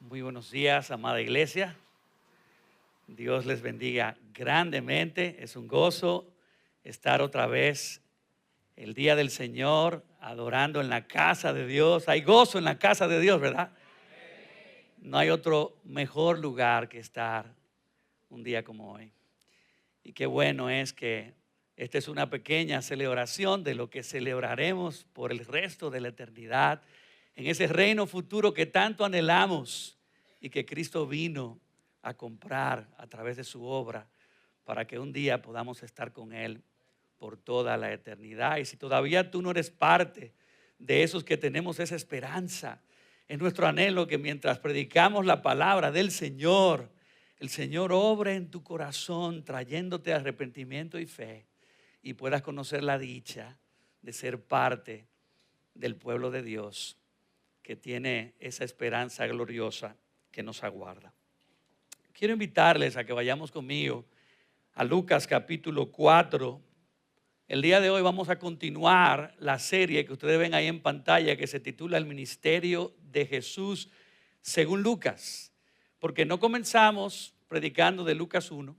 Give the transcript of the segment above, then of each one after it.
Muy buenos días, amada iglesia. Dios les bendiga grandemente. Es un gozo estar otra vez el día del Señor adorando en la casa de Dios. Hay gozo en la casa de Dios, ¿verdad? No hay otro mejor lugar que estar un día como hoy. Y qué bueno es que esta es una pequeña celebración de lo que celebraremos por el resto de la eternidad en ese reino futuro que tanto anhelamos y que Cristo vino a comprar a través de su obra para que un día podamos estar con Él por toda la eternidad. Y si todavía tú no eres parte de esos que tenemos esa esperanza, es nuestro anhelo que mientras predicamos la palabra del Señor, el Señor obra en tu corazón trayéndote arrepentimiento y fe y puedas conocer la dicha de ser parte del pueblo de Dios que tiene esa esperanza gloriosa que nos aguarda. Quiero invitarles a que vayamos conmigo a Lucas capítulo 4. El día de hoy vamos a continuar la serie que ustedes ven ahí en pantalla que se titula El ministerio de Jesús según Lucas. Porque no comenzamos predicando de Lucas 1,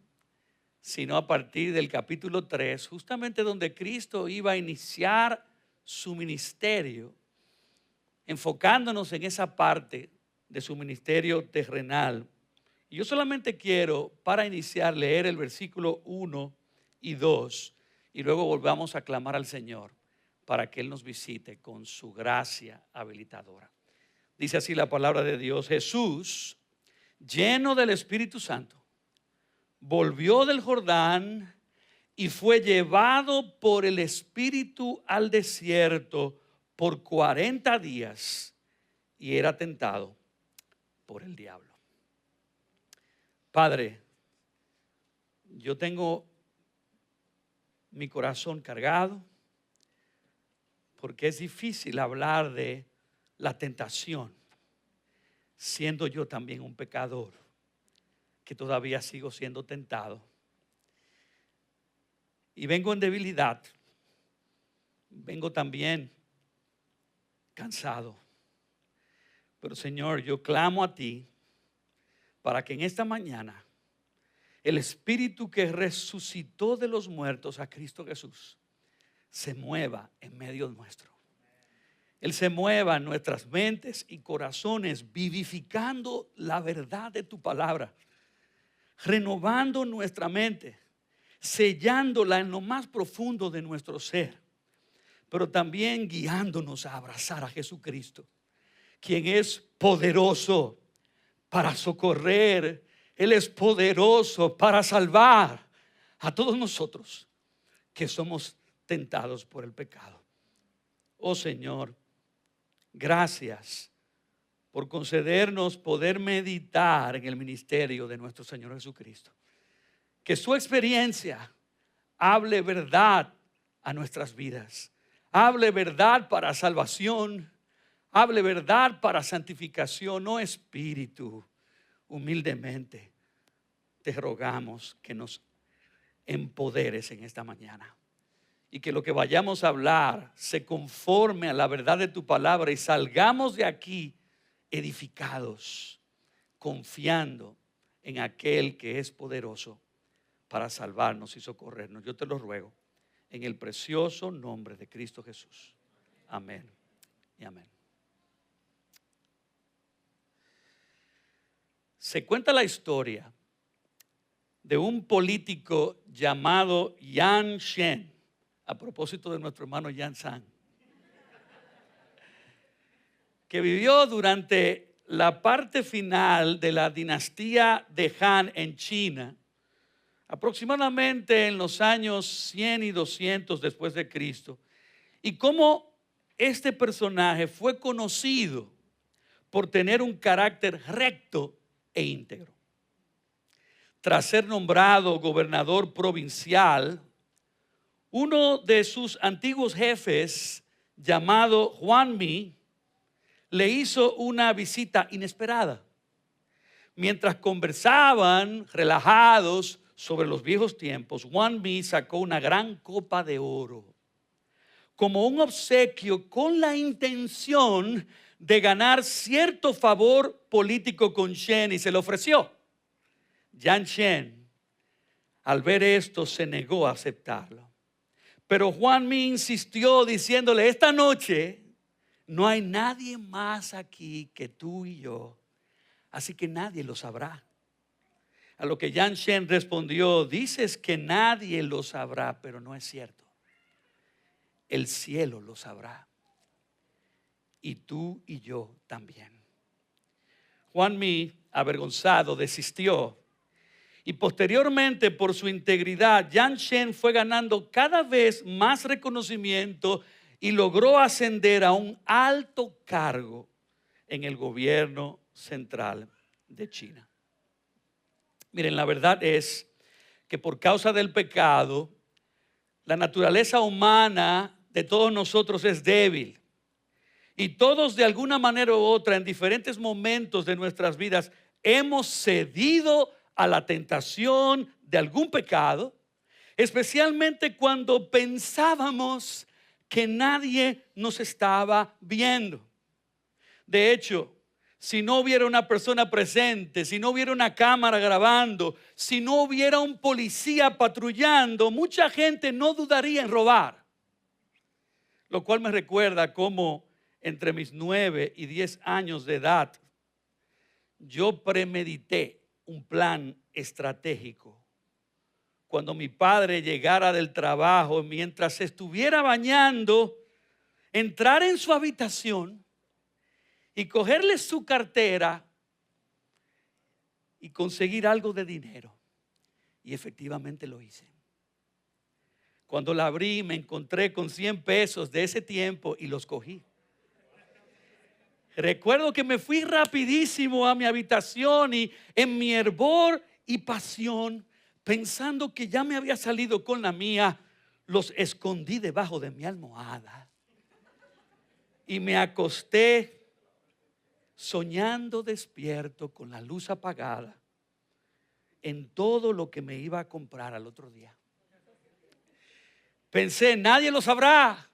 sino a partir del capítulo 3, justamente donde Cristo iba a iniciar su ministerio, enfocándonos en esa parte de su ministerio terrenal. Y yo solamente quiero, para iniciar, leer el versículo 1 y 2 y luego volvamos a clamar al Señor para que Él nos visite con su gracia habilitadora. Dice así la palabra de Dios: Jesús, lleno del Espíritu Santo, volvió del Jordán y fue llevado por el Espíritu al desierto por 40 días y era tentado por el diablo. Padre, yo tengo mi corazón cargado porque es difícil hablar de la tentación, siendo yo también un pecador que todavía sigo siendo tentado. Y vengo en debilidad, vengo también cansado. Pero Señor, yo clamo a ti para que en esta mañana el Espíritu que resucitó de los muertos a Cristo Jesús se mueva en medio nuestro. Él se mueva en nuestras mentes y corazones, vivificando la verdad de tu palabra, renovando nuestra mente, sellándola en lo más profundo de nuestro ser, pero también guiándonos a abrazar a Jesucristo, quien es poderoso para socorrer. Él es poderoso para salvar a todos nosotros que somos tentados por el pecado. Oh Señor, gracias por concedernos poder meditar en el ministerio de nuestro Señor Jesucristo. Que su experiencia hable verdad a nuestras vidas, hable verdad para salvación, hable verdad para santificación. Oh Espíritu, humildemente te rogamos que nos empoderes en esta mañana y que lo que vayamos a hablar se conforme a la verdad de tu palabra y salgamos de aquí edificados, confiando en aquel que es poderoso para salvarnos y socorrernos. Yo te lo ruego en el precioso nombre de Cristo Jesús. Amén y amén. Se cuenta la historia de un político llamado Yan Shen, a propósito de nuestro hermano Yan San, que vivió durante la parte final de la dinastía de Han en China, aproximadamente en los años 100 y 200 después de Cristo, y cómo este personaje fue conocido por tener un carácter recto e íntegro. Tras ser nombrado gobernador provincial, uno de sus antiguos jefes, llamado Huang Mi, le hizo una visita inesperada. Mientras conversaban relajados sobre los viejos tiempos, Huang Mi sacó una gran copa de oro como un obsequio con la intención de ganar cierto favor político con Shen y se le ofreció. Jiang Shen, al ver esto, se negó a aceptarlo. Pero Huang Mi insistió diciéndole: esta noche no hay nadie más aquí que tú y yo, así que nadie lo sabrá. A lo que Jiang Shen respondió: dices que nadie lo sabrá, pero no es cierto. El cielo lo sabrá. Y tú y yo también. Huang Mi, avergonzado, desistió. Y posteriormente, por su integridad, Jiang Shen fue ganando cada vez más reconocimiento y logró ascender a un alto cargo en el gobierno central de China. Miren, la verdad es que por causa del pecado, la naturaleza humana de todos nosotros es débil. Y todos, de alguna manera u otra, en diferentes momentos de nuestras vidas, hemos cedido a la tentación de algún pecado, especialmente cuando pensábamos que nadie nos estaba viendo. De hecho, si no hubiera una persona presente, si no hubiera una cámara grabando, si no hubiera un policía patrullando, mucha gente no dudaría en robar. Lo cual me recuerda cómo entre mis 9 y 10 años de edad, yo premedité un plan estratégico. Cuando mi padre llegara del trabajo, mientras se estuviera bañando, entrar en su habitación y cogerle su cartera y conseguir algo de dinero. Y efectivamente lo hice. Cuando la abrí, me encontré con 100 pesos de ese tiempo y los cogí. Recuerdo que me fui rapidísimo a mi habitación y en mi hervor y pasión, pensando que ya me había salido con la mía, los escondí debajo de mi almohada y me acosté soñando despierto con la luz apagada en todo lo que me iba a comprar al otro día. Pensé, nadie lo sabrá,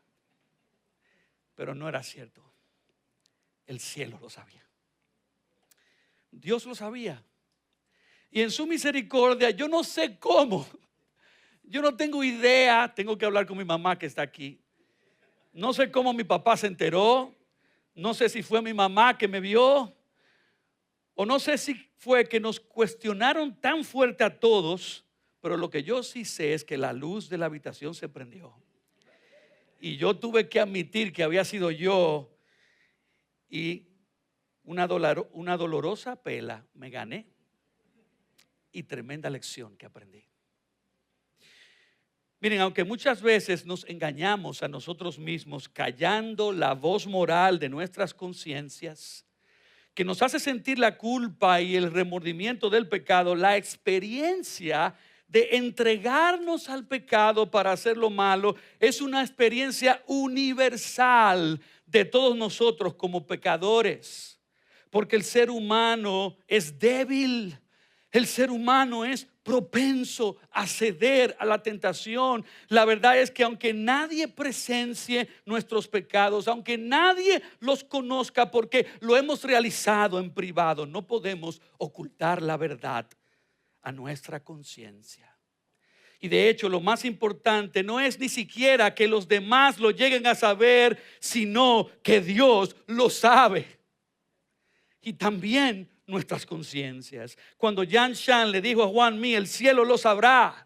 pero no era cierto. El cielo lo sabía. Dios lo sabía. Y en su misericordia, yo no sé cómo, yo no tengo idea, tengo que hablar con mi mamá que está aquí. No sé cómo mi papá se enteró, no sé si fue mi mamá que me vio, o no sé si fue que nos cuestionaron tan fuerte a todos, pero lo que yo sí sé es que la luz de la habitación se prendió. Y yo tuve que admitir que había sido yo. Y una dolorosa pela me gané y tremenda lección que aprendí. Miren, aunque muchas veces nos engañamos a nosotros mismos callando la voz moral de nuestras conciencias, que nos hace sentir la culpa y el remordimiento del pecado, la experiencia de entregarnos al pecado para hacer lo malo es una experiencia universal de todos nosotros como pecadores, porque el ser humano es débil, el ser humano es propenso a ceder a la tentación. La verdad es que aunque nadie presencie nuestros pecados, aunque nadie los conozca porque lo hemos realizado en privado, no podemos ocultar la verdad a nuestra conciencia. Y de hecho, lo más importante no es ni siquiera que los demás lo lleguen a saber, sino que Dios lo sabe. Y también nuestras conciencias. Cuando Jiang Shen le dijo a Huang Mi, el cielo lo sabrá,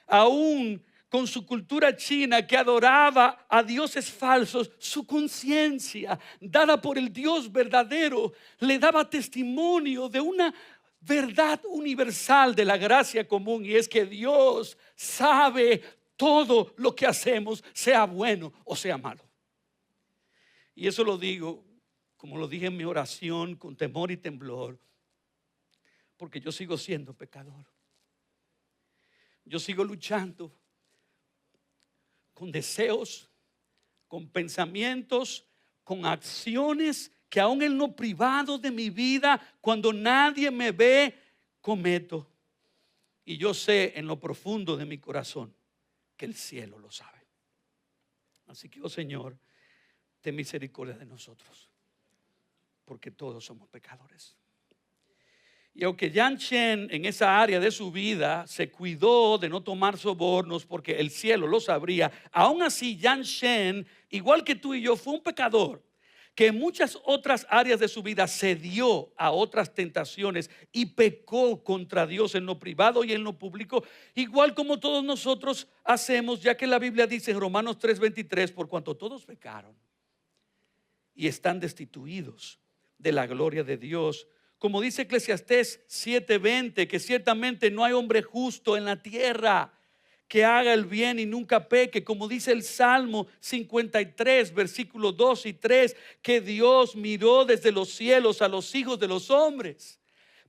aún con su cultura china que adoraba a dioses falsos, su conciencia, dada por el Dios verdadero, le daba testimonio de una verdad universal de la gracia común, y es que Dios sabe todo lo que hacemos, sea bueno o sea malo. Y eso lo digo, como lo dije en mi oración, con temor y temblor, porque yo sigo siendo pecador. Yo sigo luchando con deseos, con pensamientos, con acciones que aún en lo privado de mi vida, cuando nadie me ve, cometo. Y yo sé en lo profundo de mi corazón que el cielo lo sabe. Así que, oh Señor, ten misericordia de nosotros. porque todos somos pecadores. Y aunque Yan Chen en esa área de su vida se cuidó de no tomar sobornos porque el cielo lo sabría, aún así Yan Chen, igual que tú y yo, fue un pecador que en muchas otras áreas de su vida cedió a otras tentaciones y pecó contra Dios en lo privado y en lo público, igual como todos nosotros hacemos, ya que la Biblia dice en Romanos 3:23, por cuanto todos pecaron y están destituidos de la gloria de Dios. Como dice Eclesiastés 7:20, que ciertamente no hay hombre justo en la tierra que haga el bien y nunca peque. Como dice el Salmo 53, versículos 2 y 3, que Dios miró desde los cielos a los hijos de los hombres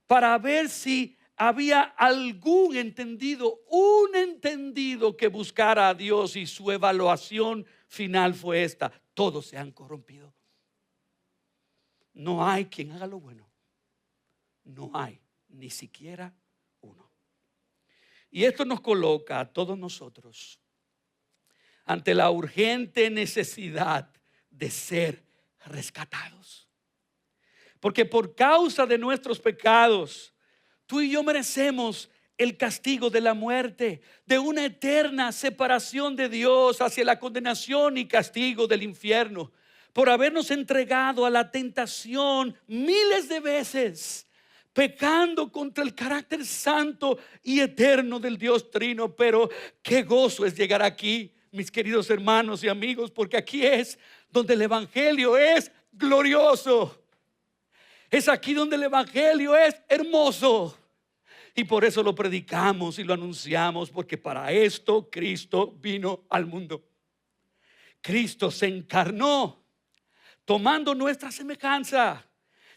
para ver si había algún entendido, un entendido que buscara a Dios, y su evaluación final fue esta: todos se han corrompido. No hay quien haga lo bueno. No hay ni siquiera uno. Y esto nos coloca a todos nosotros ante la urgente necesidad de ser rescatados. Porque por causa de nuestros pecados, tú y yo merecemos el castigo de la muerte, de una eterna separación de Dios, hacia la condenación y castigo del infierno, por habernos entregado a la tentación miles de veces, pecando contra el carácter santo y eterno del Dios Trino. Pero qué gozo es llegar aquí, mis queridos hermanos y amigos, porque aquí es donde el evangelio es glorioso. Es aquí donde el evangelio es hermoso. Y por eso lo predicamos y lo anunciamos, porque para esto Cristo vino al mundo. Cristo se encarnó, tomando nuestra semejanza,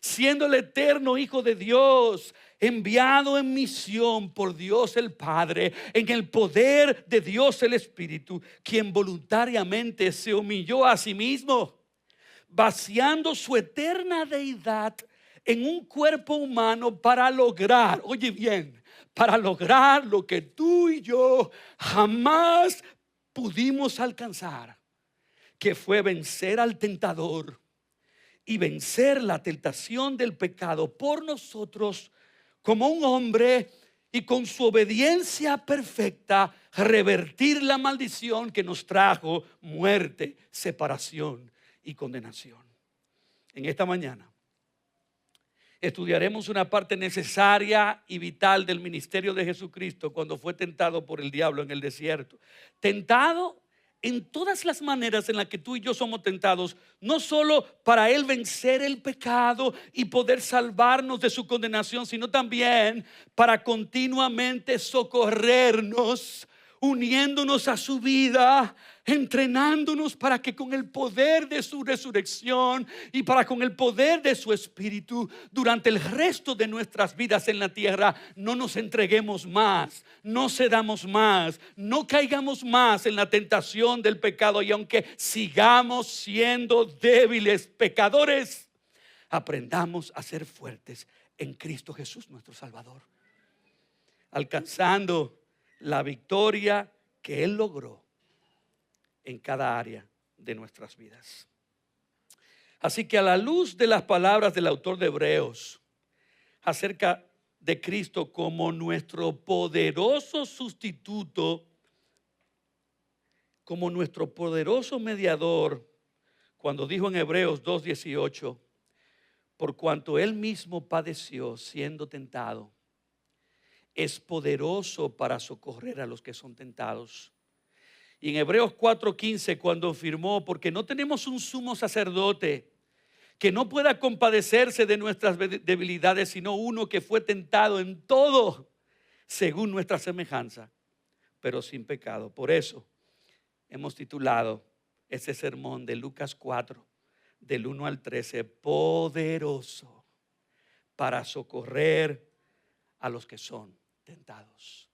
siendo el eterno Hijo de Dios, enviado en misión por Dios el Padre, en el poder de Dios el Espíritu, quien voluntariamente se humilló a sí mismo, vaciando su eterna deidad en un cuerpo humano para lograr, oye bien, para lograr lo que tú y yo jamás pudimos alcanzar, que fue vencer al tentador y vencer la tentación del pecado por nosotros, como un hombre, y con su obediencia perfecta revertir la maldición que nos trajo muerte, separación y condenación. En esta mañana estudiaremos una parte necesaria y vital del ministerio de Jesucristo cuando fue tentado por el diablo en el desierto. Tentado en todas las maneras en las que tú y yo somos tentados, no solo para Él vencer el pecado y poder salvarnos de su condenación, sino también para continuamente socorrernos, uniéndonos a su vida, entrenándonos para que con el poder de su resurrección y para con el poder de su Espíritu, durante el resto de nuestras vidas en la tierra, no nos entreguemos más, no cedamos más, no caigamos más en la tentación del pecado. Y aunque sigamos siendo débiles pecadores, aprendamos a ser fuertes en Cristo Jesús nuestro Salvador, alcanzando la victoria que Él logró en cada área de nuestras vidas. Así que a la luz de las palabras del autor de Hebreos acerca de Cristo como nuestro poderoso sustituto, como nuestro poderoso mediador, cuando dijo en Hebreos 2:18, por cuanto Él mismo padeció siendo tentado, es poderoso para socorrer a los que son tentados. Y en Hebreos 4:15, cuando afirmó, porque no tenemos un sumo sacerdote que no pueda compadecerse de nuestras debilidades, sino uno que fue tentado en todo según nuestra semejanza, pero sin pecado. Por eso hemos titulado ese sermón de Lucas 4, del 1 al 13, poderoso para socorrer a los que son tentados.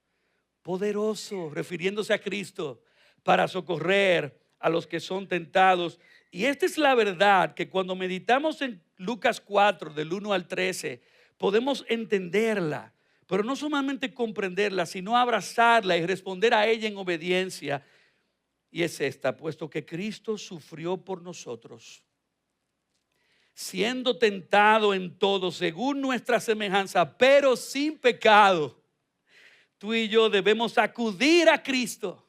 Poderoso, refiriéndose a Cristo, para socorrer a los que son tentados. Y esta es la verdad, que cuando meditamos en Lucas 4, del 1 al 13, podemos entenderla, pero no solamente comprenderla, sino abrazarla y responder a ella en obediencia. Y es esta: puesto que Cristo sufrió por nosotros, siendo tentado en todo según nuestra semejanza, pero sin pecado, tú y yo debemos acudir a Cristo,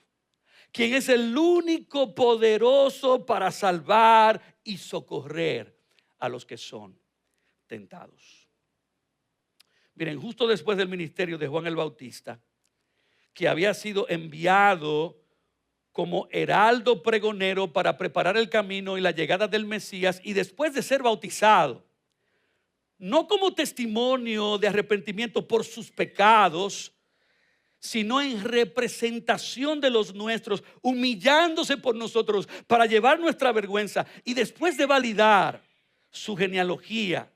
quien es el único poderoso para salvar y socorrer a los que son tentados. Miren, justo después del ministerio de Juan el Bautista, que había sido enviado como heraldo pregonero para preparar el camino y la llegada del Mesías, y después de ser bautizado, no como testimonio de arrepentimiento por sus pecados, sino en representación de los nuestros, humillándose por nosotros para llevar nuestra vergüenza, y después de validar su genealogía,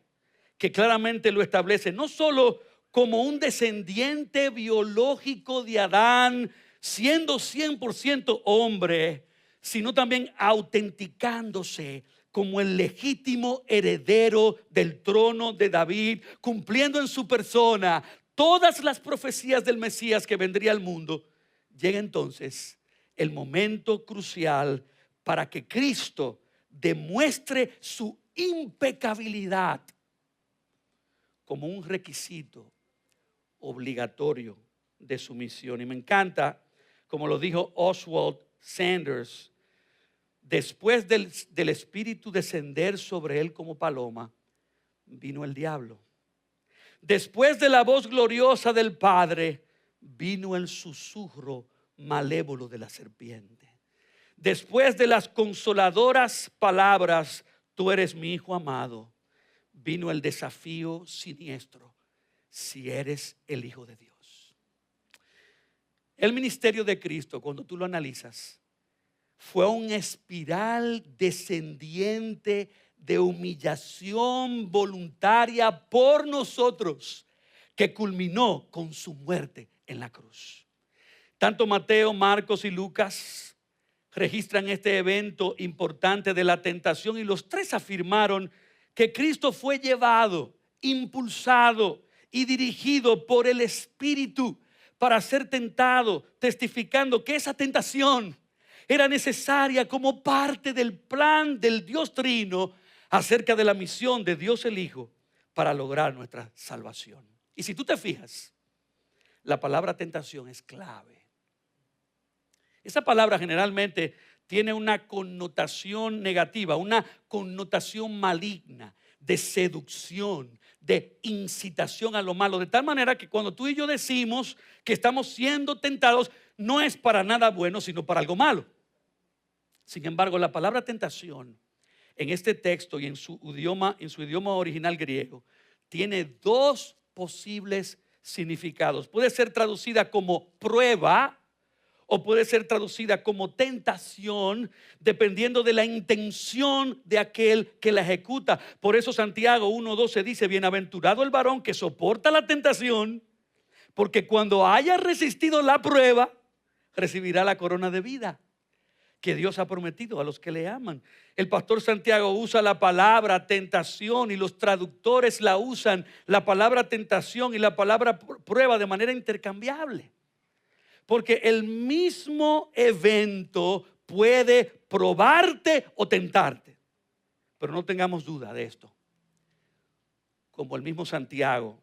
que claramente lo establece no solo como un descendiente biológico de Adán, siendo 100% hombre, sino también autenticándose como el legítimo heredero del trono de David, cumpliendo en su persona todas las profecías del Mesías que vendría al mundo. Llega entonces el momento crucial para que Cristo demuestre su impecabilidad como un requisito obligatorio de su misión. Y me encanta, como lo dijo Oswald Sanders, después del Espíritu descender sobre él como paloma, vino el diablo. Después de la voz gloriosa del Padre, vino el susurro malévolo de la serpiente. Después de las consoladoras palabras, tú eres mi hijo amado, vino el desafío siniestro: si eres el Hijo de Dios. El ministerio de Cristo, cuando tú lo analizas, fue una espiral descendiente de humillación voluntaria por nosotros, que culminó con su muerte en la cruz. Tanto Mateo, Marcos y Lucas registran este evento importante de la tentación, y los tres afirmaron que Cristo fue llevado, impulsado y dirigido por el Espíritu para ser tentado, testificando que esa tentación era necesaria como parte del plan del Dios Trino acerca de la misión de Dios el Hijo para lograr nuestra salvación. Y si tú te fijas, la palabra tentación es clave. Esa palabra generalmente tiene una connotación negativa, una connotación maligna, de seducción, de incitación a lo malo, de tal manera que cuando tú y yo decimos que estamos siendo tentados, no es para nada bueno, sino para algo malo. Sin embargo, la palabra tentación en este texto y en su idioma original griego tiene dos posibles significados. Puede ser traducida como prueba o puede ser traducida como tentación, dependiendo de la intención de aquel que la ejecuta. Por eso Santiago 1:12 dice: bienaventurado el varón que soporta la tentación, porque cuando haya resistido la prueba, recibirá la corona de vida que Dios ha prometido a los que le aman. El pastor Santiago usa la palabra tentación, y los traductores la usan, la palabra tentación y la palabra prueba, de manera intercambiable. Porque el mismo evento puede probarte o tentarte. Pero no tengamos duda de esto. Como el mismo Santiago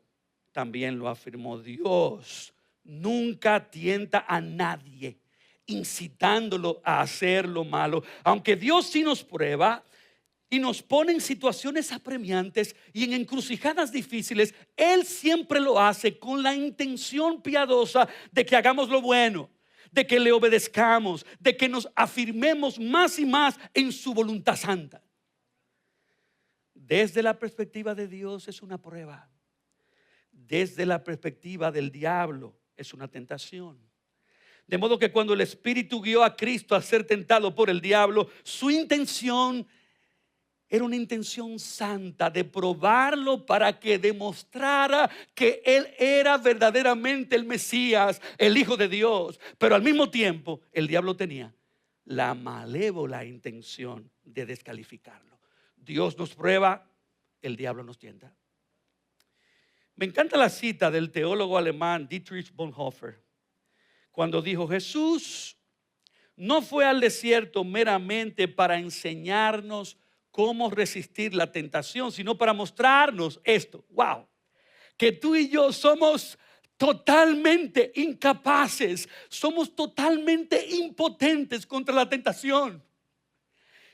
también lo afirmó, Dios nunca tienta a nadie incitándolo a hacer lo malo. Aunque Dios sí nos prueba y nos pone en situaciones apremiantes y en encrucijadas difíciles, Él siempre lo hace con la intención piadosa de que hagamos lo bueno, de que le obedezcamos, de que nos afirmemos más y más en su voluntad santa. Desde la perspectiva de Dios es una prueba. Desde la perspectiva del diablo es una tentación. De modo que cuando el Espíritu guió a Cristo a ser tentado por el diablo, su intención era una intención santa de probarlo para que demostrara que Él era verdaderamente el Mesías, el Hijo de Dios. Pero al mismo tiempo, el diablo tenía la malévola intención de descalificarlo. Dios nos prueba, el diablo nos tienta. Me encanta la cita del teólogo alemán Dietrich Bonhoeffer, cuando dijo: Jesús no fue al desierto meramente para enseñarnos cómo resistir la tentación, sino para mostrarnos esto. Wow, que tú y yo somos totalmente incapaces, somos totalmente impotentes contra la tentación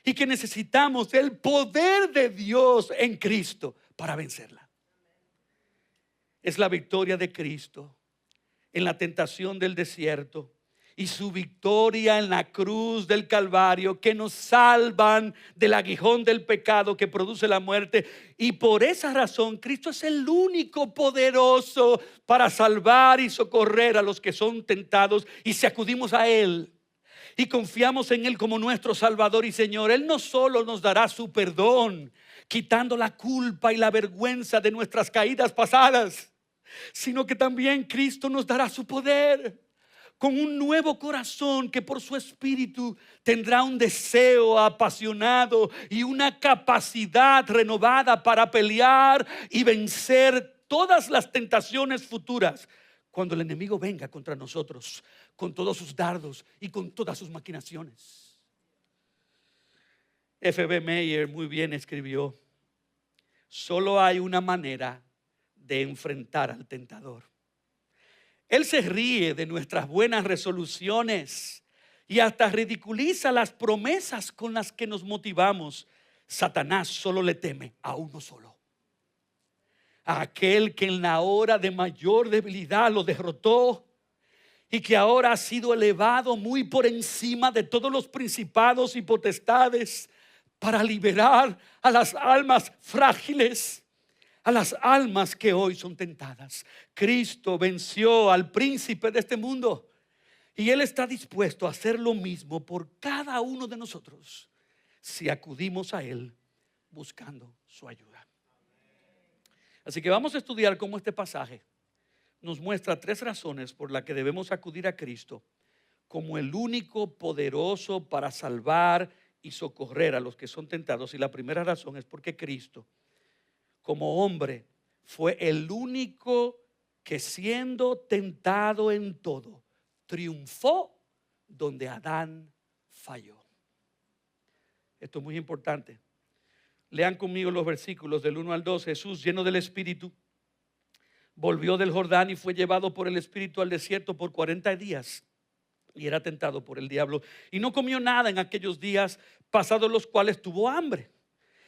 y que necesitamos el poder de Dios en Cristo para vencerla. Es la victoria de Cristo en la tentación del desierto y su victoria en la cruz del Calvario que nos salvan del aguijón del pecado que produce la muerte. Y por esa razón Cristo es el único poderoso para salvar y socorrer a los que son tentados. Y si acudimos a Él y confiamos en Él como nuestro Salvador y Señor, Él no solo nos dará su perdón, quitando la culpa y la vergüenza de nuestras caídas pasadas, sino que también Cristo nos dará su poder con un nuevo corazón que por su Espíritu tendrá un deseo apasionado y una capacidad renovada para pelear y vencer todas las tentaciones futuras cuando el enemigo venga contra nosotros con todos sus dardos y con todas sus maquinaciones. F.B. Meyer muy bien escribió: solo hay una manera de enfrentar al tentador. Él se ríe de nuestras buenas resoluciones y hasta ridiculiza las promesas con las que nos motivamos. Satanás solo le teme a uno solo, a aquel que en la hora de mayor debilidad lo derrotó y que ahora ha sido elevado muy por encima de todos los principados y potestades para liberar a las almas frágiles, a las almas que hoy son tentadas. Cristo venció al príncipe de este mundo y Él está dispuesto a hacer lo mismo por cada uno de nosotros si acudimos a Él buscando su ayuda. Así que vamos a estudiar cómo este pasaje nos muestra 3 razones por las que debemos acudir a Cristo como el único poderoso para salvar y socorrer a los que son tentados. Y la primera razón es porque Cristo, como hombre, fue el único que, siendo tentado en todo, triunfó donde Adán falló. Esto es muy importante. Lean conmigo los versículos del 1 al 2. Jesús, lleno del Espíritu, volvió del Jordán y fue llevado por el Espíritu al desierto por 40 días y era tentado por el diablo. Y no comió nada en aquellos días, pasados los cuales tuvo hambre.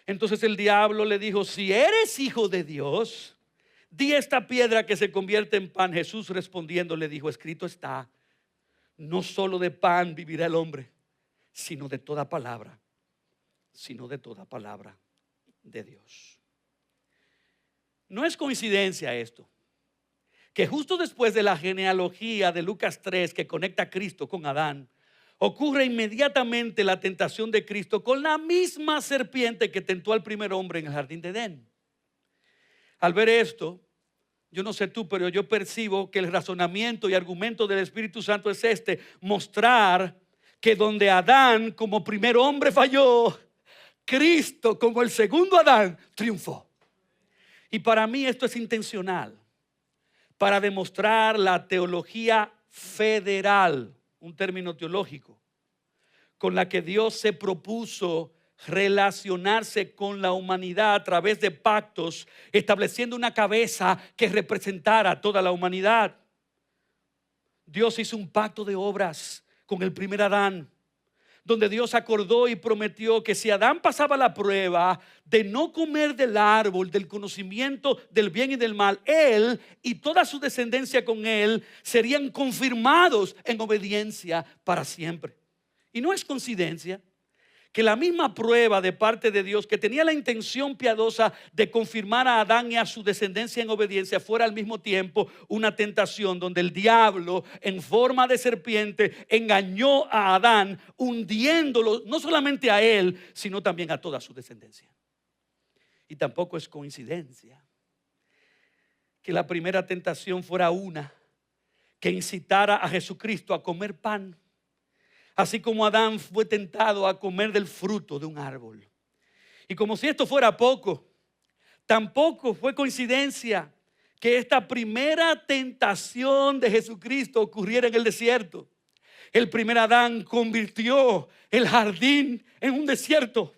Entonces el diablo le dijo: si eres hijo de Dios, di esta piedra que se convierte en pan. Jesús respondiendo le dijo: escrito está, no solo de pan vivirá el hombre, sino de toda palabra de Dios. No es coincidencia esto, que justo después de la genealogía de Lucas 3 que conecta a Cristo con Adán, ocurre inmediatamente la tentación de Cristo con la misma serpiente que tentó al primer hombre en el jardín de Edén. Al ver esto, yo no sé tú, pero yo percibo que el razonamiento y argumento del Espíritu Santo es mostrar que donde Adán como primer hombre falló, Cristo como el segundo Adán triunfó. Y para mí esto es intencional, para demostrar la teología federal, un término teológico, con la que Dios se propuso relacionarse con la humanidad a través de pactos, estableciendo una cabeza que representara a toda la humanidad. Dios hizo un pacto de obras con el primer Adán, donde Dios acordó y prometió que si Adán pasaba la prueba de no comer del árbol del conocimiento del bien y del mal, él y toda su descendencia con él serían confirmados en obediencia para siempre. Y no es coincidencia que la misma prueba de parte de Dios, que tenía la intención piadosa de confirmar a Adán y a su descendencia en obediencia, fuera al mismo tiempo una tentación donde el diablo en forma de serpiente engañó a Adán, hundiéndolo no solamente a él, sino también a toda su descendencia. Y tampoco es coincidencia que la primera tentación fuera una que incitara a Jesucristo a comer pan, así como Adán fue tentado a comer del fruto de un árbol. Y como si esto fuera poco, tampoco fue coincidencia que esta primera tentación de Jesucristo ocurriera en el desierto. El primer Adán convirtió el jardín en un desierto,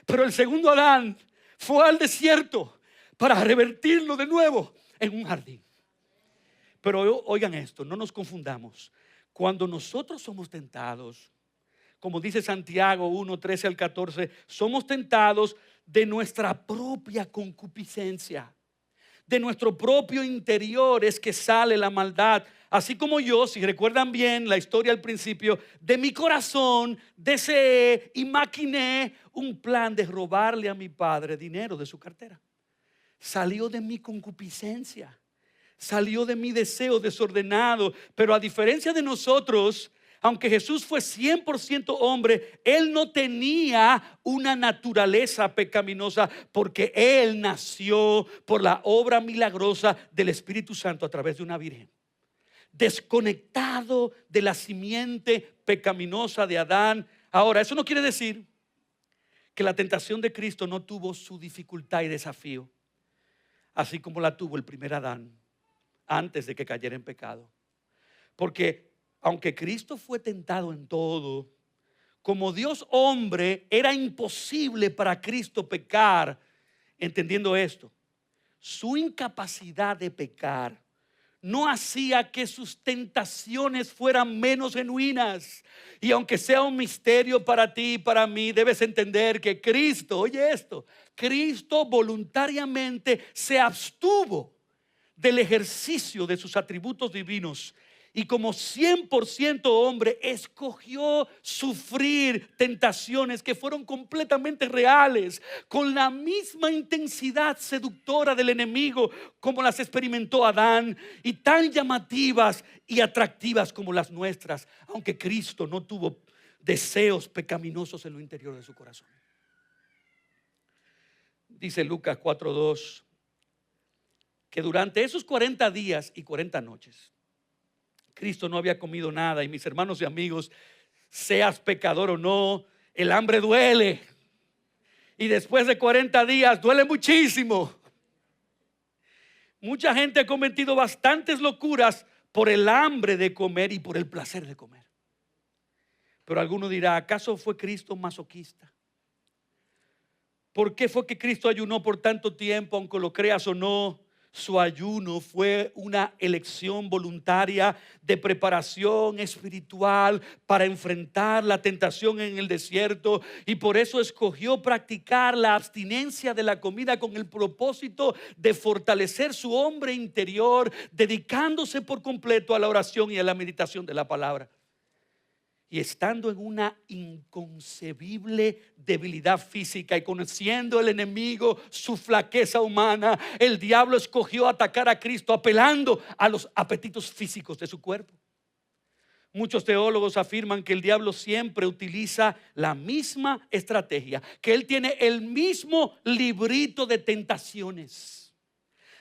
Pero el segundo Adán fue al desierto para revertirlo de nuevo en un jardín. Pero oigan esto, no nos confundamos. Cuando nosotros somos tentados, como dice Santiago 1, 13 al 14, somos tentados de nuestra propia concupiscencia. De nuestro propio interior es que sale la maldad. Así como yo, si recuerdan bien la historia al principio, de mi corazón deseé y maquiné un plan de robarle a mi padre dinero de su cartera. Salió de mi concupiscencia, salió de mi deseo desordenado. Pero a diferencia de nosotros, aunque Jesús fue 100% hombre, Él no tenía una naturaleza pecaminosa, porque Él nació por la obra milagrosa del Espíritu Santo a través de una virgen. Desconectado de la simiente pecaminosa de Adán. Ahora, eso no quiere decir que la tentación de Cristo no tuvo su dificultad y desafío, así como la tuvo el primer Adán antes de que cayera en pecado. Porque aunque Cristo fue tentado en todo, como Dios hombre, era imposible para Cristo pecar. Entendiendo esto, su incapacidad de pecar no hacía que sus tentaciones fueran menos genuinas. Y aunque sea un misterio para ti y para mí, debes entender que Cristo, oye esto, Cristo voluntariamente se abstuvo del ejercicio de sus atributos divinos, y como 100% hombre escogió sufrir tentaciones que fueron completamente reales, con la misma intensidad seductora del enemigo como las experimentó Adán, y tan llamativas y atractivas como las nuestras, aunque Cristo no tuvo deseos pecaminosos en lo interior de su corazón. Dice Lucas 4:2 que durante esos 40 días y 40 noches Cristo no había comido nada. Y mis hermanos y amigos, seas pecador o no, el hambre duele. Y después de 40 días duele muchísimo. Mucha gente ha cometido bastantes locuras por el hambre de comer y por el placer de comer. Pero alguno dirá, ¿acaso fue Cristo masoquista? ¿Por qué fue que Cristo ayunó por tanto tiempo, aunque lo creas o no? Su ayuno fue una elección voluntaria de preparación espiritual para enfrentar la tentación en el desierto, y por eso escogió practicar la abstinencia de la comida con el propósito de fortalecer su hombre interior, dedicándose por completo a la oración y a la meditación de la palabra. Y estando en una inconcebible debilidad física y conociendo el enemigo su flaqueza humana, el diablo escogió atacar a Cristo apelando a los apetitos físicos de su cuerpo. Muchos teólogos afirman que el diablo siempre utiliza la misma estrategia, que él tiene el mismo librito de tentaciones,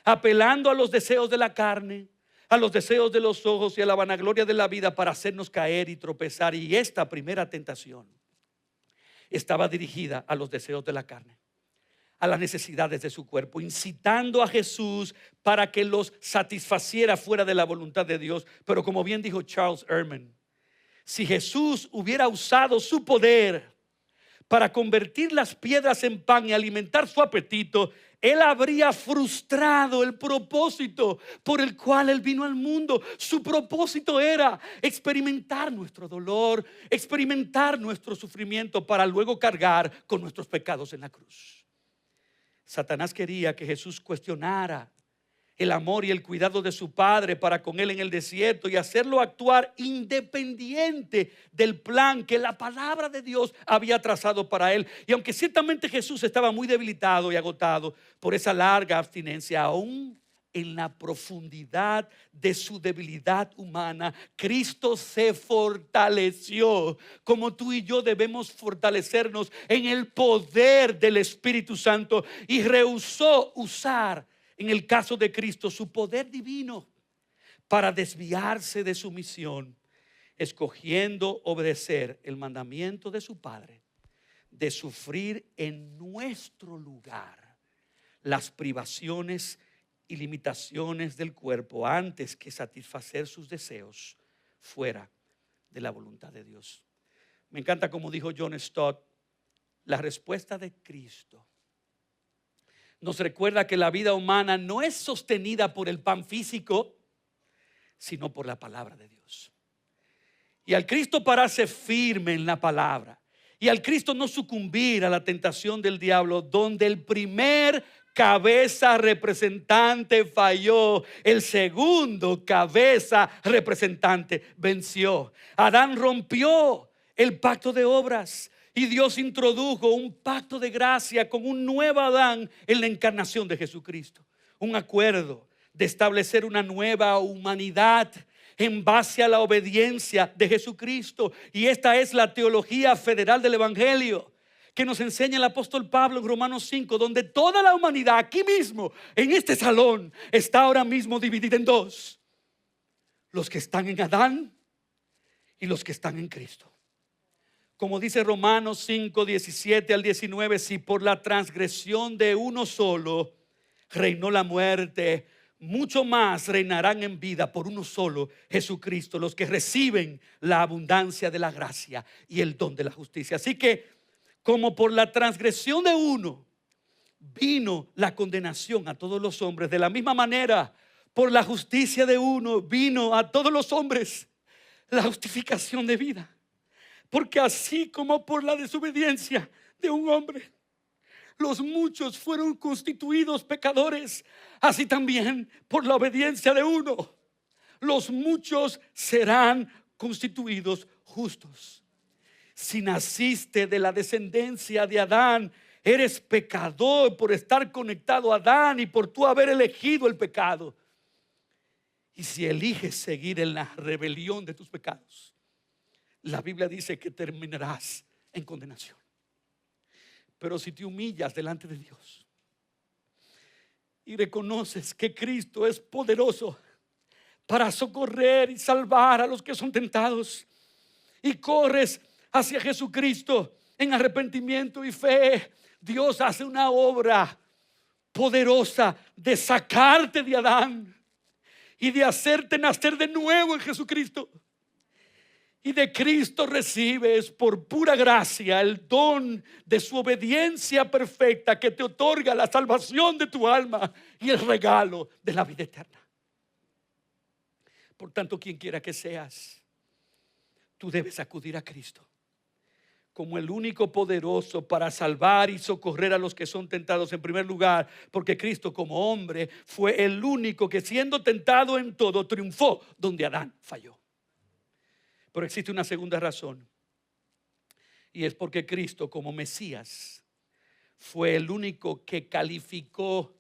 apelando a los deseos de la carne, a los deseos de los ojos y a la vanagloria de la vida, para hacernos caer y tropezar. Y esta primera tentación estaba dirigida a los deseos de la carne, a las necesidades de su cuerpo, incitando a Jesús para que los satisfaciera fuera de la voluntad de Dios. Pero como bien dijo Charles Ehrman, si Jesús hubiera usado su poder para convertir las piedras en pan y alimentar su apetito, Él habría frustrado el propósito por el cual Él vino al mundo. Su propósito era experimentar nuestro dolor, experimentar nuestro sufrimiento, para luego cargar con nuestros pecados en la cruz. Satanás quería que Jesús cuestionara el amor y el cuidado de su padre para con él en el desierto, y hacerlo actuar independiente del plan que la palabra de Dios había trazado para él. Y aunque ciertamente Jesús estaba muy debilitado y agotado por esa larga abstinencia, aún en la profundidad de su debilidad humana, Cristo se fortaleció, como tú y yo debemos fortalecernos en el poder del Espíritu Santo, y rehusó usar, en el caso de Cristo, su poder divino para desviarse de su misión, escogiendo obedecer el mandamiento de su Padre de sufrir en nuestro lugar las privaciones y limitaciones del cuerpo, antes que satisfacer sus deseos fuera de la voluntad de Dios. Me encanta como dijo John Stott: La respuesta de Cristo nos recuerda que la vida humana no es sostenida por el pan físico, sino por la palabra de Dios. Y al Cristo pararse firme en la palabra, y al Cristo no sucumbir a la tentación del diablo, donde el primer cabeza representante falló, el segundo cabeza representante venció. Adán rompió el pacto de obras y Dios introdujo un pacto de gracia con un nuevo Adán en la encarnación de Jesucristo. Un acuerdo de establecer una nueva humanidad en base a la obediencia de Jesucristo. Y esta es la teología federal del Evangelio que nos enseña el apóstol Pablo en Romanos 5, donde toda la humanidad aquí mismo, en este salón, está ahora mismo dividida en dos: los que están en Adán y los que están en Cristo. Como dice Romanos 5, 17 al 19, si por la transgresión de uno solo reinó la muerte, mucho más reinarán en vida por uno solo, Jesucristo, los que reciben la abundancia de la gracia y el don de la justicia. Así que, como por la transgresión de uno vino la condenación a todos los hombres, de la misma manera, por la justicia de uno vino a todos los hombres la justificación de vida. Porque así como por la desobediencia de un hombre los muchos fueron constituidos pecadores, así también por la obediencia de uno los muchos serán constituidos justos. Si naciste de la descendencia de Adán, eres pecador por estar conectado a Adán y por tú haber elegido el pecado. Y si eliges seguir en la rebelión de tus pecados, la Biblia dice que terminarás en condenación. Pero si te humillas delante de Dios y reconoces que Cristo es poderoso para socorrer y salvar a los que son tentados, y corres hacia Jesucristo en arrepentimiento y fe, Dios hace una obra poderosa de sacarte de Adán y de hacerte nacer de nuevo en Jesucristo. Y de Cristo recibes por pura gracia el don de su obediencia perfecta, que te otorga la salvación de tu alma y el regalo de la vida eterna. Por tanto, quien quiera que seas, tú debes acudir a Cristo como el único poderoso para salvar y socorrer a los que son tentados, en primer lugar, porque Cristo como hombre fue el único que, siendo tentado en todo, triunfó donde Adán falló. Pero existe una segunda razón, y es porque Cristo como Mesías fue el único que calificó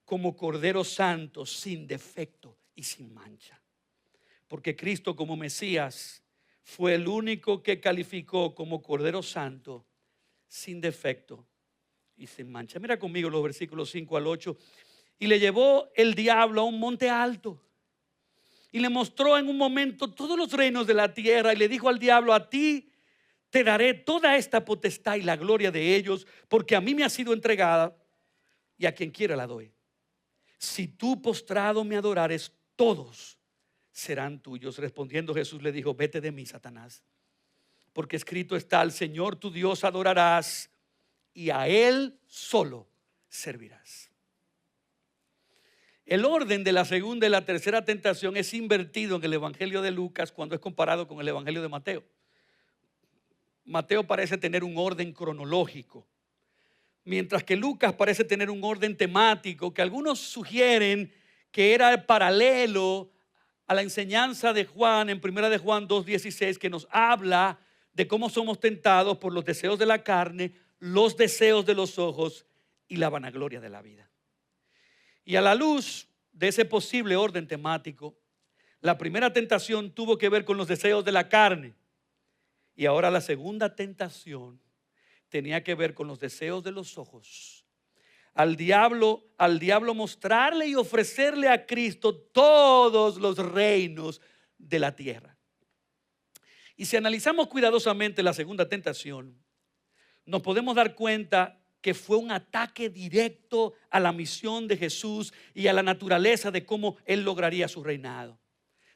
como Cordero Santo, sin defecto y sin mancha. Porque Cristo como Mesías fue el único que calificó como Cordero Santo, sin defecto y sin mancha. Mira conmigo los versículos 5 al 8. Y le llevó el diablo a un monte alto y le mostró en un momento todos los reinos de la tierra, y le dijo al diablo: a ti te daré toda esta potestad y la gloria de ellos, porque a mí me ha sido entregada y a quien quiera la doy. Si tú postrado me adorares, todos serán tuyos. Respondiendo Jesús le dijo: vete de mí, Satanás, porque escrito está: al Señor tu Dios adorarás y a Él solo servirás. El orden de la segunda y la tercera tentación es invertido en el Evangelio de Lucas cuando es comparado con el Evangelio de Mateo. Mateo parece tener un orden cronológico, mientras que Lucas parece tener un orden temático que algunos sugieren que era paralelo a la enseñanza de Juan en 1 de Juan 2:16, que nos habla de cómo somos tentados por los deseos de la carne, los deseos de los ojos y la vanagloria de la vida. Y a la luz de ese posible orden temático, la primera tentación tuvo que ver con los deseos de la carne, y ahora la segunda tentación tenía que ver con los deseos de los ojos. Al diablo mostrarle y ofrecerle a Cristo todos los reinos de la tierra. Y si analizamos cuidadosamente la segunda tentación, nos podemos dar cuenta que fue un ataque directo a la misión de Jesús y a la naturaleza de cómo Él lograría su reinado.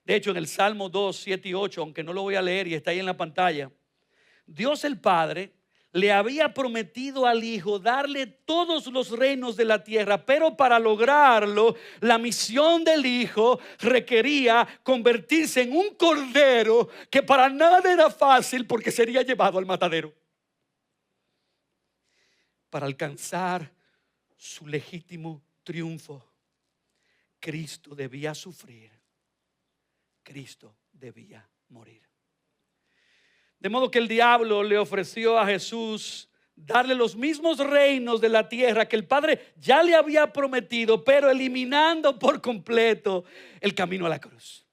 De hecho, en el Salmo 2, 7 y 8, aunque no lo voy a leer y está ahí en la pantalla, Dios el Padre le había prometido al Hijo darle todos los reinos de la tierra, pero para lograrlo, la misión del Hijo requería convertirse en un cordero que para nada era fácil porque sería llevado al matadero. Para alcanzar su legítimo triunfo, Cristo debía sufrir, Cristo debía morir. De modo que el diablo le ofreció a Jesús darle los mismos reinos de la tierra que el Padre ya le había prometido, pero eliminando por completo el camino a la cruz.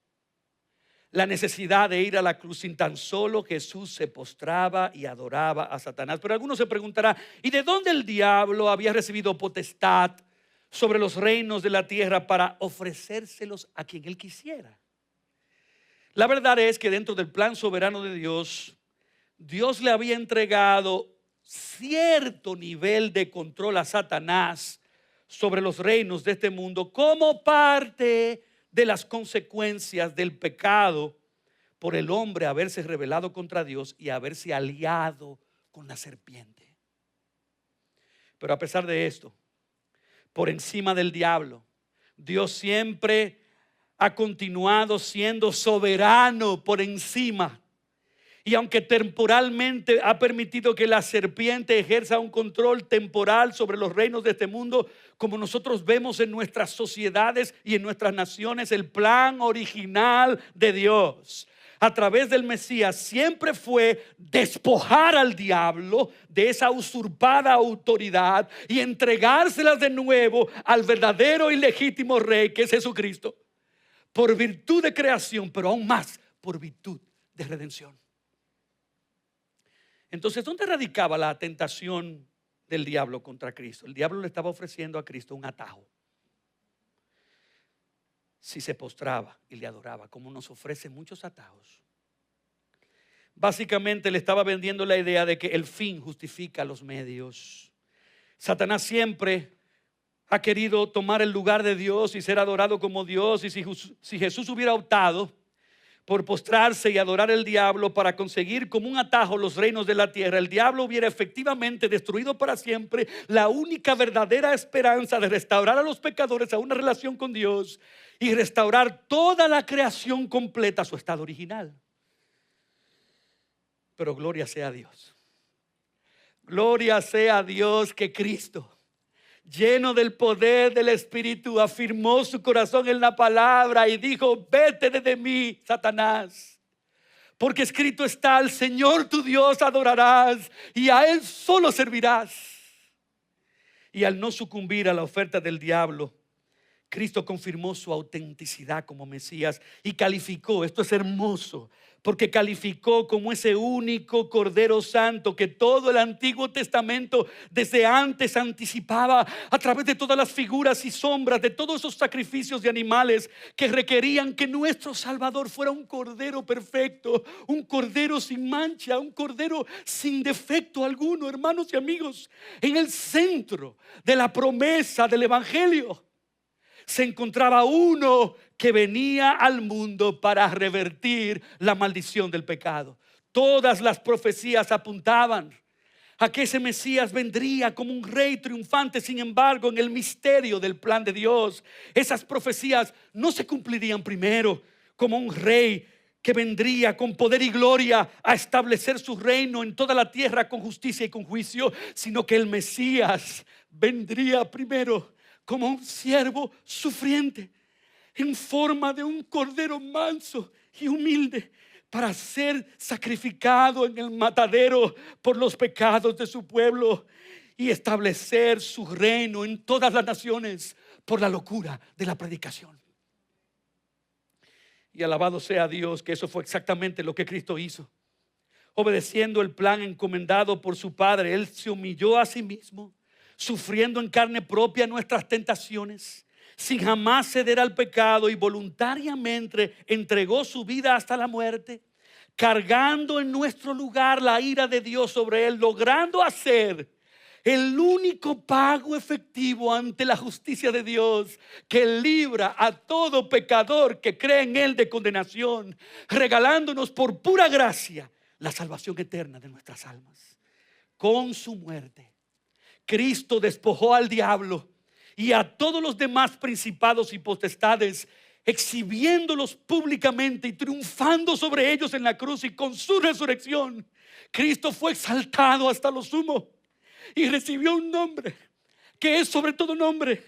La necesidad de ir a la cruz sin tan solo Jesús se postraba y adoraba a Satanás. Pero algunos se preguntarán, ¿y de dónde el diablo había recibido potestad sobre los reinos de la tierra para ofrecérselos a quien él quisiera? La verdad es que dentro del plan soberano de Dios, Dios le había entregado cierto nivel de control a Satanás sobre los reinos de este mundo como parte de las consecuencias del pecado por el hombre haberse rebelado contra Dios y haberse aliado con la serpiente. Pero a pesar de esto, por encima del diablo, Dios siempre ha continuado siendo soberano por encima. Y aunque temporalmente ha permitido que la serpiente ejerza un control temporal sobre los reinos de este mundo, como nosotros vemos en nuestras sociedades y en nuestras naciones, el plan original de Dios a través del Mesías siempre fue despojar al diablo de esa usurpada autoridad y entregárselas de nuevo al verdadero y legítimo rey que es Jesucristo, por virtud de creación, pero aún más por virtud de redención. Entonces, ¿dónde radicaba la tentación del diablo contra Cristo? El diablo le estaba ofreciendo a Cristo un atajo. Si se postraba y le adoraba, como nos ofrece muchos atajos. Básicamente le estaba vendiendo la idea de que el fin justifica los medios. Satanás siempre ha querido tomar el lugar de Dios y ser adorado como Dios. Y si Jesús hubiera optado por postrarse y adorar al diablo para conseguir como un atajo los reinos de la tierra, el diablo hubiera efectivamente destruido para siempre la única verdadera esperanza de restaurar a los pecadores a una relación con Dios y restaurar toda la creación completa a su estado original. Pero gloria sea a Dios. Gloria sea a Dios que Cristo, lleno del poder del Espíritu, afirmó su corazón en la palabra y dijo: vete de mí, Satanás, porque escrito está: al Señor tu Dios adorarás y a Él solo servirás. Y al no sucumbir a la oferta del diablo, Cristo confirmó su autenticidad como Mesías y calificó, esto es hermoso, porque calificó como ese único Cordero Santo que todo el Antiguo Testamento desde antes anticipaba a través de todas las figuras y sombras de todos esos sacrificios de animales que requerían que nuestro Salvador fuera un Cordero perfecto, un Cordero sin mancha, un Cordero sin defecto alguno. Hermanos y amigos, en el centro de la promesa del Evangelio se encontraba uno que venía al mundo para revertir la maldición del pecado. Todas las profecías apuntaban a que ese Mesías vendría como un rey triunfante. Sin embargo, en el misterio del plan de Dios, esas profecías no se cumplirían primero como un rey que vendría con poder y gloria a establecer su reino en toda la tierra con justicia y con juicio, sino que el Mesías vendría primero como un siervo sufriente, en forma de un cordero manso y humilde, para ser sacrificado en el matadero por los pecados de su pueblo y establecer su reino en todas las naciones por la locura de la predicación. Y alabado sea Dios que eso fue exactamente lo que Cristo hizo. Obedeciendo el plan encomendado por su Padre, Él se humilló a sí mismo, sufriendo en carne propia nuestras tentaciones, sin jamás ceder al pecado, y voluntariamente entregó su vida hasta la muerte, cargando en nuestro lugar la ira de Dios sobre Él, logrando hacer el único pago efectivo ante la justicia de Dios que libra a todo pecador que cree en Él de condenación, regalándonos por pura gracia la salvación eterna de nuestras almas. con su muerte, Cristo despojó al diablo y a todos los demás principados y potestades, exhibiéndolos públicamente y triunfando sobre ellos en la cruz. Y con su resurrección, Cristo fue exaltado hasta lo sumo y recibió un nombre que es sobre todo nombre,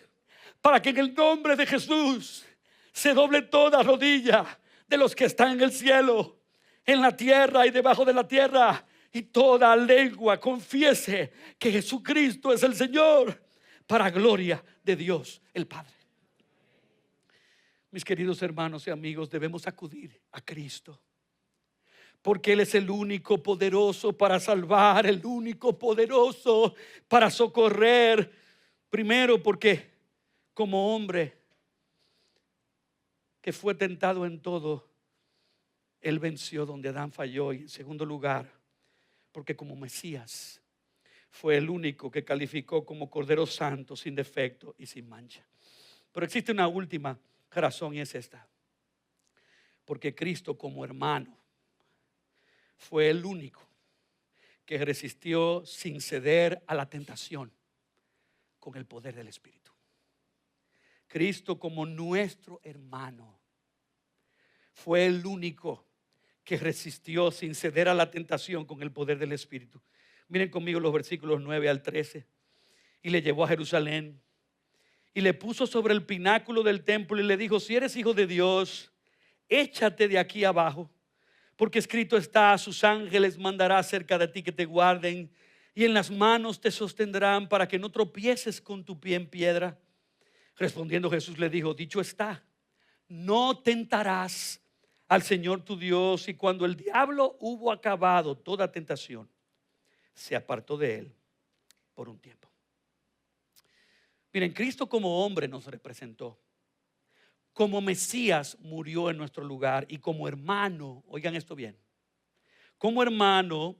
para que en el nombre de Jesús se doble toda rodilla de los que están en el cielo, en la tierra y debajo de la tierra, y toda lengua confiese que Jesucristo es el Señor, para gloria de Dios el Padre. Mis queridos hermanos y amigos, debemos acudir a Cristo, porque Él es el único poderoso para salvar, el único poderoso para socorrer. Primero, porque como hombre que fue tentado en todo, Él venció donde Adán falló. Y en segundo lugar, porque como Mesías fue el único que calificó como Cordero Santo, sin defecto y sin mancha. Pero existe una última razón, y es esta: porque Cristo como hermano fue el único que resistió sin ceder a la tentación con el poder del Espíritu. Cristo como nuestro hermano fue el único que resistió sin ceder a la tentación con el poder del Espíritu. Miren conmigo los versículos 9 al 13. Y le llevó a Jerusalén y le puso sobre el pináculo del templo y le dijo: si eres hijo de Dios, échate de aquí abajo, porque escrito está: a sus ángeles mandará cerca de ti que te guarden, y en las manos te sostendrán para que no tropieces con tu pie en piedra. Respondiendo Jesús le dijo: dicho está, no tentarás al Señor tu Dios. Y cuando el diablo hubo acabado toda tentación, se apartó de él por un tiempo. Miren, Cristo como hombre nos representó, como Mesías murió en nuestro lugar, y como hermano, oigan esto bien, como hermano,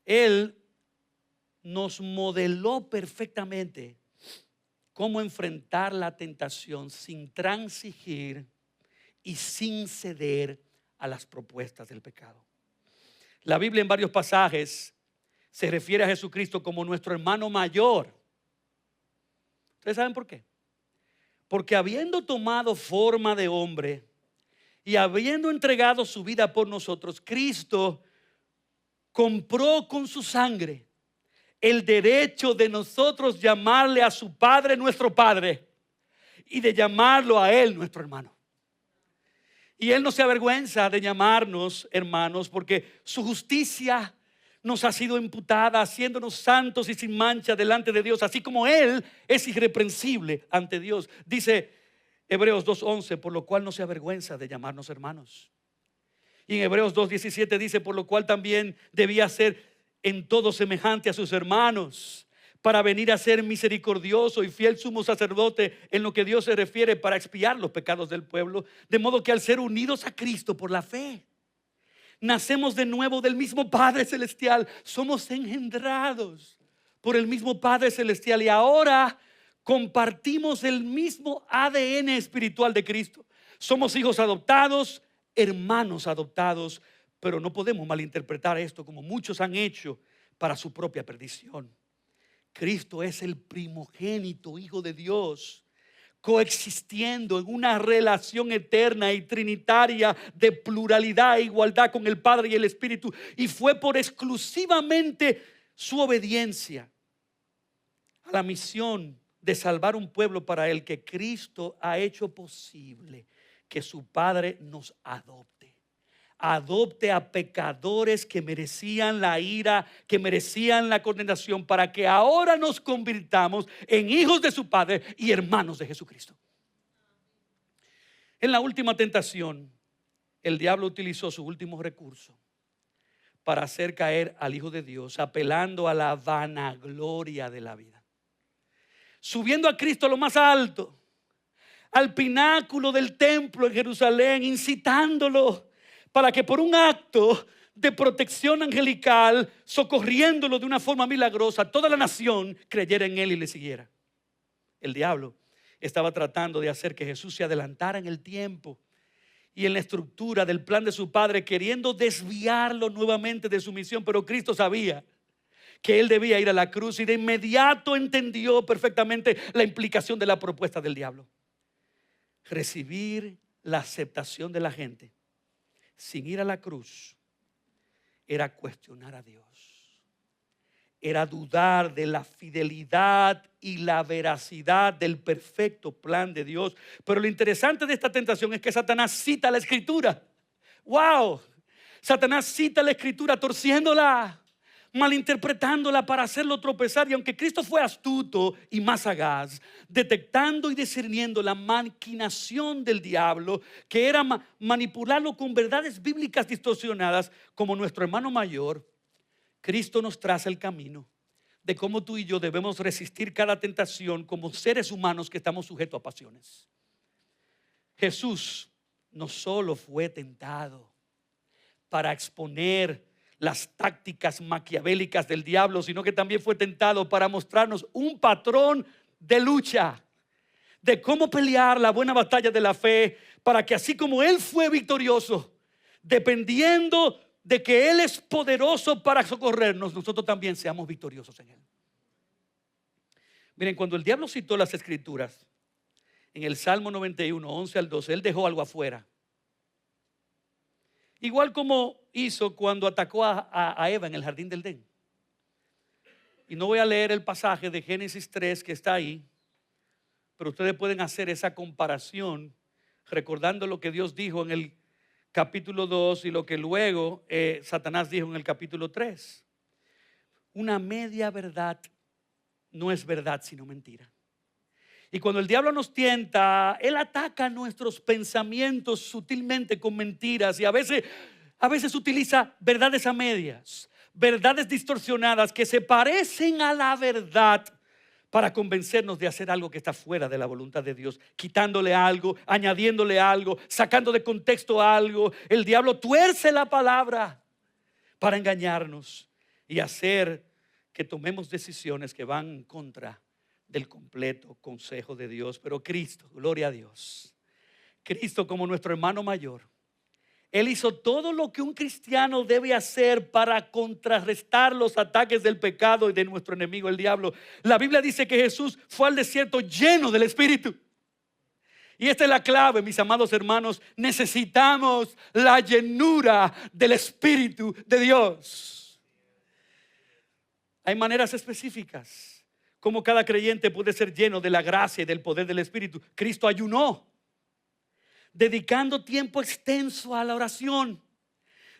Él nos modeló perfectamente cómo enfrentar la tentación sin transigir y sin ceder a las propuestas del pecado. La Biblia en varios pasajes se refiere a Jesucristo como nuestro hermano mayor. ¿Ustedes saben por qué? Porque habiendo tomado forma de hombre y habiendo entregado su vida por nosotros, Cristo compró con su sangre el derecho de nosotros llamarle a su Padre nuestro Padre y de llamarlo a Él nuestro hermano. Y Él no se avergüenza de llamarnos hermanos, porque su justicia nos ha sido imputada, haciéndonos santos y sin mancha delante de Dios, así como Él es irreprensible ante Dios. Dice Hebreos 2:11, por lo cual no se avergüenza de llamarnos hermanos. Y en Hebreos 2:17 dice: por lo cual también debía ser en todo semejante a sus hermanos, para venir a ser misericordioso y fiel sumo sacerdote en lo que Dios se refiere, para expiar los pecados del pueblo. De modo que al ser unidos a Cristo por la fe, nacemos de nuevo del mismo Padre Celestial. Somos engendrados por el mismo Padre Celestial y ahora compartimos el mismo ADN espiritual de Cristo. Somos hijos adoptados, hermanos adoptados. Pero no podemos malinterpretar esto, como muchos han hecho, para su propia perdición. Cristo es el primogénito Hijo de Dios, coexistiendo en una relación eterna y trinitaria de pluralidad e igualdad con el Padre y el Espíritu. Y fue por exclusivamente su obediencia a la misión de salvar un pueblo para Él que Cristo ha hecho posible que su Padre nos adopte a pecadores que merecían la ira, que merecían la condenación, para que ahora nos convirtamos en hijos de su Padre y hermanos de Jesucristo. En la última tentación, el diablo utilizó su último recurso para hacer caer al Hijo de Dios, apelando a la vanagloria de la vida, subiendo a Cristo a lo más alto, al pináculo del templo en Jerusalén, incitándolo para que por un acto de protección angelical, socorriéndolo de una forma milagrosa, toda la nación creyera en Él y le siguiera. El diablo estaba tratando de hacer que Jesús se adelantara en el tiempo y en la estructura del plan de su Padre, queriendo desviarlo nuevamente de su misión. Pero Cristo sabía que él debía ir a la cruz y de inmediato entendió perfectamente la implicación de la propuesta del diablo. Recibir la aceptación de la gente sin ir a la cruz era cuestionar a Dios. Era dudar de la fidelidad y la veracidad del perfecto plan de Dios. Pero lo interesante de esta tentación es que Satanás cita la Escritura. ¡Wow! Satanás cita la Escritura torciéndola, malinterpretándola para hacerlo tropezar. Y aunque Cristo fue astuto y más sagaz, detectando y discerniendo la maquinación del diablo, que era manipularlo con verdades bíblicas distorsionadas, como nuestro hermano mayor, Cristo nos traza el camino de cómo tú y yo debemos resistir cada tentación como seres humanos que estamos sujetos a pasiones. Jesús no solo fue tentado para exponer las tácticas maquiavélicas del diablo, sino que también fue tentado para mostrarnos un patrón de lucha, de cómo pelear la buena batalla de la fe, para que así como Él fue victorioso, dependiendo de que Él es poderoso para socorrernos, nosotros también seamos victoriosos en Él. Miren, cuando el diablo citó las Escrituras, en el Salmo 91, 11 al 12, Él dejó algo afuera. Igual como hizo cuando atacó a Eva en el jardín del Edén. Y no voy a leer el pasaje de Génesis 3 que está ahí, pero ustedes pueden hacer esa comparación recordando lo que Dios dijo en el capítulo 2 y lo que luego Satanás dijo en el capítulo 3. Una media verdad no es verdad sino mentira. Y cuando el diablo nos tienta, él ataca nuestros pensamientos sutilmente con mentiras y a veces utiliza verdades a medias, verdades distorsionadas que se parecen a la verdad para convencernos de hacer algo que está fuera de la voluntad de Dios, quitándole algo, añadiéndole algo, sacando de contexto algo. El diablo tuerce la palabra para engañarnos y hacer que tomemos decisiones que van en contra del completo consejo de Dios. Pero Cristo, gloria a Dios, Cristo como nuestro hermano mayor, Él hizo todo lo que un cristiano debe hacer para contrarrestar los ataques del pecado y de nuestro enemigo el diablo. La Biblia dice que Jesús fue al desierto lleno del Espíritu. Y esta es la clave, mis amados hermanos. Necesitamos la llenura del Espíritu de Dios. Hay maneras específicas como cada creyente puede ser lleno de la gracia y del poder del Espíritu. Cristo ayunó, dedicando tiempo extenso a la oración,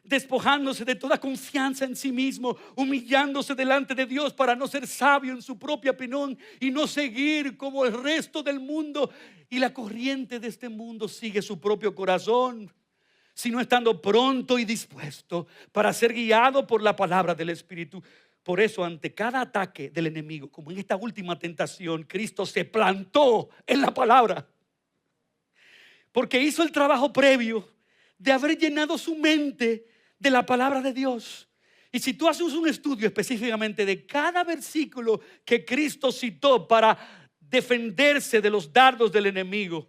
despojándose de toda confianza en sí mismo, humillándose delante de Dios para no ser sabio en su propia opinión y no seguir como el resto del mundo y la corriente de este mundo sigue su propio corazón, sino estando pronto y dispuesto para ser guiado por la palabra del Espíritu. Por eso, ante cada ataque del enemigo, como en esta última tentación, Cristo se plantó en la palabra, porque hizo el trabajo previo de haber llenado su mente de la palabra de Dios. Y si tú haces un estudio específicamente de cada versículo que Cristo citó para defenderse de los dardos del enemigo,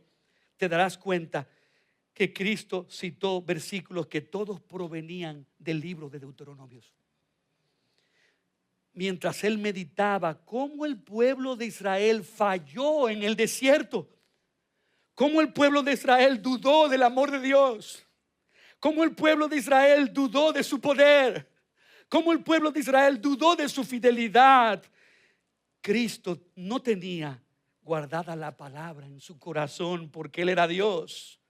te darás cuenta que Cristo citó versículos que todos provenían del libro de Deuteronomios. Mientras él meditaba cómo el pueblo de Israel falló en el desierto, cómo el pueblo de Israel dudó del amor de Dios, cómo el pueblo de Israel dudó de su poder, cómo el pueblo de Israel dudó de su fidelidad. Cristo no tenía guardada la palabra en su corazón porque Él era Dios.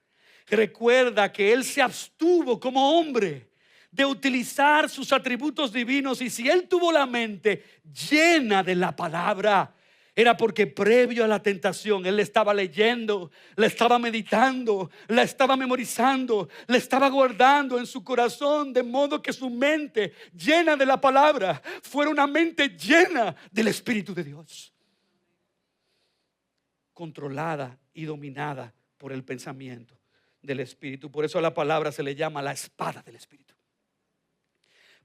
Recuerda que Él se abstuvo como hombre de utilizar sus atributos divinos, y si Él tuvo la mente llena de la palabra, era porque previo a la tentación Él la estaba leyendo, la estaba meditando, la estaba memorizando, la estaba guardando en su corazón, de modo que su mente llena de la palabra fuera una mente llena del Espíritu de Dios, controlada y dominada por el pensamiento del Espíritu. Por eso a la palabra se le llama la espada del Espíritu.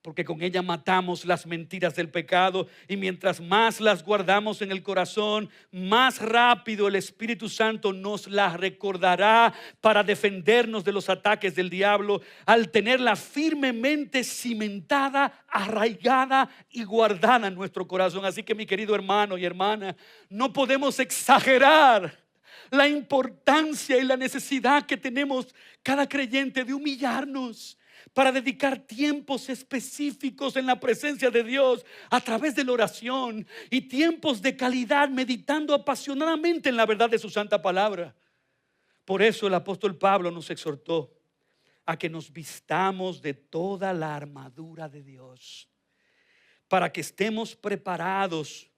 porque con ella matamos las mentiras del pecado, y mientras más las guardamos en el corazón, más rápido el Espíritu Santo nos las recordará para defendernos de los ataques del diablo, al tenerla firmemente cimentada, arraigada y guardada en nuestro corazón. Así que, mi querido hermano y hermana, no podemos exagerar la importancia y la necesidad que tenemos cada creyente de humillarnos para dedicar tiempos específicos en la presencia de Dios a través de la oración y tiempos de calidad meditando apasionadamente en la verdad de su santa palabra. Por eso el apóstol Pablo nos exhortó a que nos vistamos de toda la armadura de Dios para que estemos preparados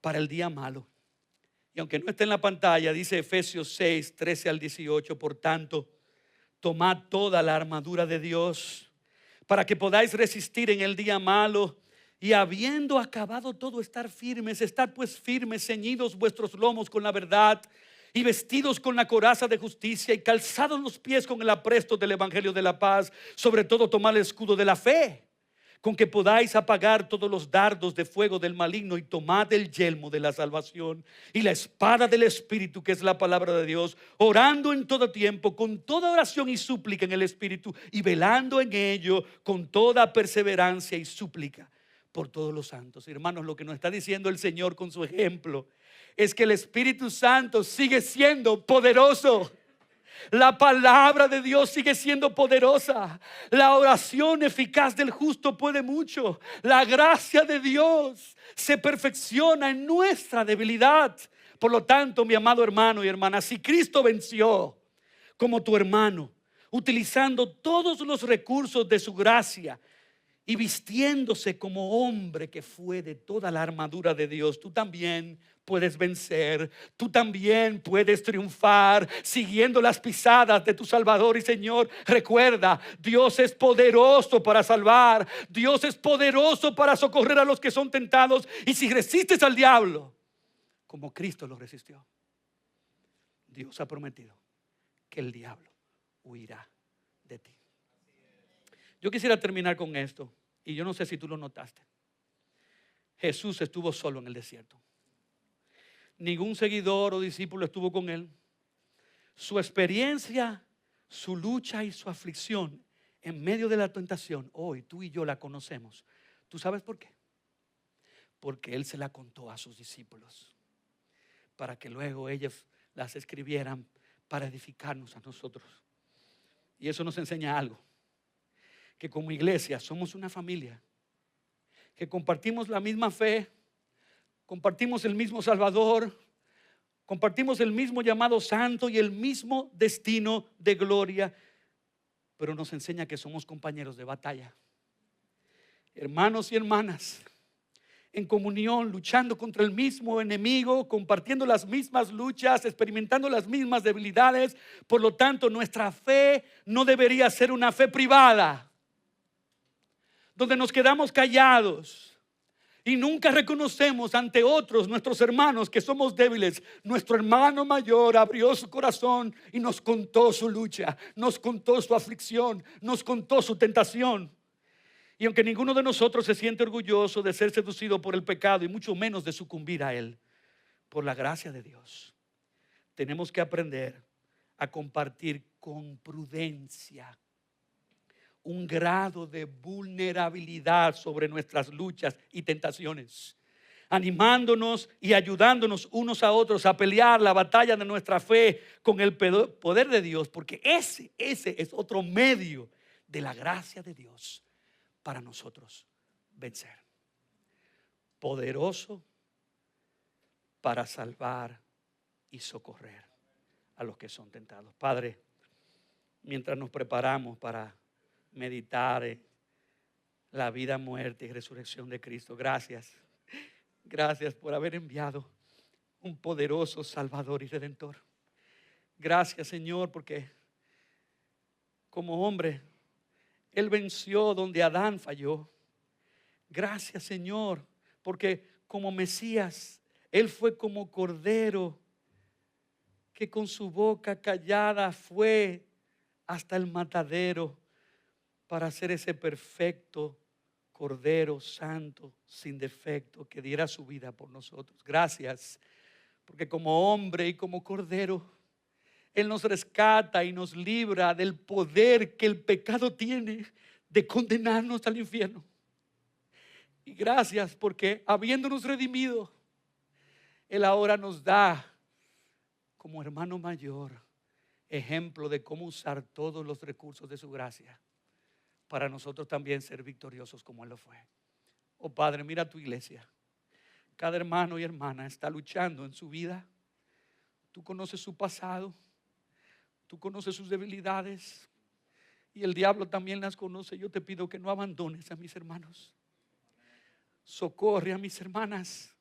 para el día malo. Y aunque no esté en la pantalla, dice Efesios 6, 13 al 18, por tanto, tomad toda la armadura de Dios para que podáis resistir en el día malo, y habiendo acabado todo, estar firmes. Estad pues firmes, ceñidos vuestros lomos con la verdad, y vestidos con la coraza de justicia, y calzados los pies con el apresto del evangelio de la paz. Sobre todo tomad el escudo de la fe, con que podáis apagar todos los dardos de fuego del maligno, y tomad el yelmo de la salvación y la espada del Espíritu, que es la palabra de Dios, orando en todo tiempo con toda oración y súplica en el Espíritu, y velando en ello con toda perseverancia y súplica por todos los santos. Hermanos, lo que nos está diciendo el Señor con su ejemplo es que el Espíritu Santo sigue siendo poderoso. La palabra de Dios sigue siendo poderosa. La oración eficaz del justo puede mucho. La gracia de Dios se perfecciona en nuestra debilidad. Por lo tanto, mi amado hermano y hermana, si Cristo venció como tu hermano, utilizando todos los recursos de su gracia y vistiéndose como hombre que fue de toda la armadura de Dios, tú también puedes vencer. Tú también puedes triunfar siguiendo las pisadas de tu Salvador y Señor. Recuerda, Dios es poderoso para salvar. Dios es poderoso para socorrer a los que son tentados. Y si resistes al diablo como Cristo lo resistió, Dios ha prometido que el diablo huirá de ti. Yo quisiera terminar con esto, y yo no sé si tú lo notaste. Jesús estuvo solo en el desierto. Ningún seguidor o discípulo estuvo con él. Su experiencia, su lucha y su aflicción en medio de la tentación, hoy tú y yo la conocemos. ¿Tú sabes por qué? Porque él se la contó a sus discípulos para que luego ellos las escribieran para edificarnos a nosotros. Y eso nos enseña algo: que como iglesia somos una familia, que compartimos la misma fe, compartimos el mismo Salvador, compartimos el mismo llamado santo y el mismo destino de gloria, pero nos enseña que somos compañeros de batalla, hermanos y hermanas, en comunión, luchando contra el mismo enemigo, compartiendo las mismas luchas, experimentando las mismas debilidades. Por lo tanto, nuestra fe no debería ser una fe privada, donde nos quedamos callados y nunca reconocemos ante otros, nuestros hermanos, que somos débiles. Nuestro hermano mayor abrió su corazón y nos contó su lucha, nos contó su aflicción, nos contó su tentación. Y aunque ninguno de nosotros se siente orgulloso de ser seducido por el pecado, y mucho menos de sucumbir a él, por la gracia de Dios, tenemos que aprender a compartir con prudencia un grado de vulnerabilidad sobre nuestras luchas y tentaciones, animándonos y ayudándonos unos a otros a pelear la batalla de nuestra fe con el poder de Dios, porque ese es otro medio de la gracia de Dios para nosotros vencer. Poderoso para salvar y socorrer a los que son tentados. Padre, mientras nos preparamos para meditar en la vida, muerte y resurrección de Cristo, gracias por haber enviado un poderoso Salvador y Redentor. Gracias, Señor, porque como hombre Él venció donde Adán falló. Gracias, Señor, porque como Mesías Él fue como cordero que con su boca callada fue hasta el matadero para hacer ese perfecto Cordero Santo, sin defecto, que diera su vida por nosotros. Gracias, porque como hombre y como Cordero, Él nos rescata y nos libra del poder que el pecado tiene de condenarnos al infierno. Y gracias porque habiéndonos redimido, Él ahora nos da como hermano mayor ejemplo de cómo usar todos los recursos de su gracia para nosotros también ser victoriosos como Él lo fue. Oh Padre, mira tu iglesia. Cada hermano y hermana está luchando en su vida. Tú conoces su pasado, tú conoces sus debilidades y el diablo también las conoce. Yo te pido que no abandones a mis hermanos. Socorre a mis hermanas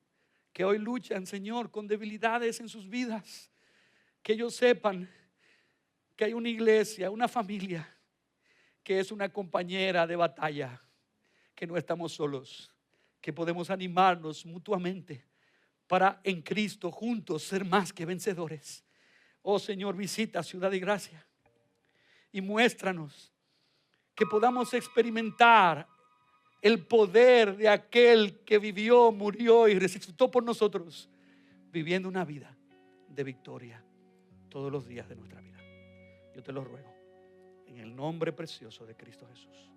que hoy luchan, Señor, con debilidades en sus vidas. Que ellos sepan que hay una iglesia, una familia que es una compañera de batalla, que no estamos solos, que podemos animarnos mutuamente para en Cristo juntos ser más que vencedores. Oh Señor, visita Ciudad de Gracia y muéstranos que podamos experimentar el poder de aquel que vivió, murió y resucitó por nosotros, viviendo una vida de victoria todos los días de nuestra vida. Yo te lo ruego en el nombre precioso de Cristo Jesús.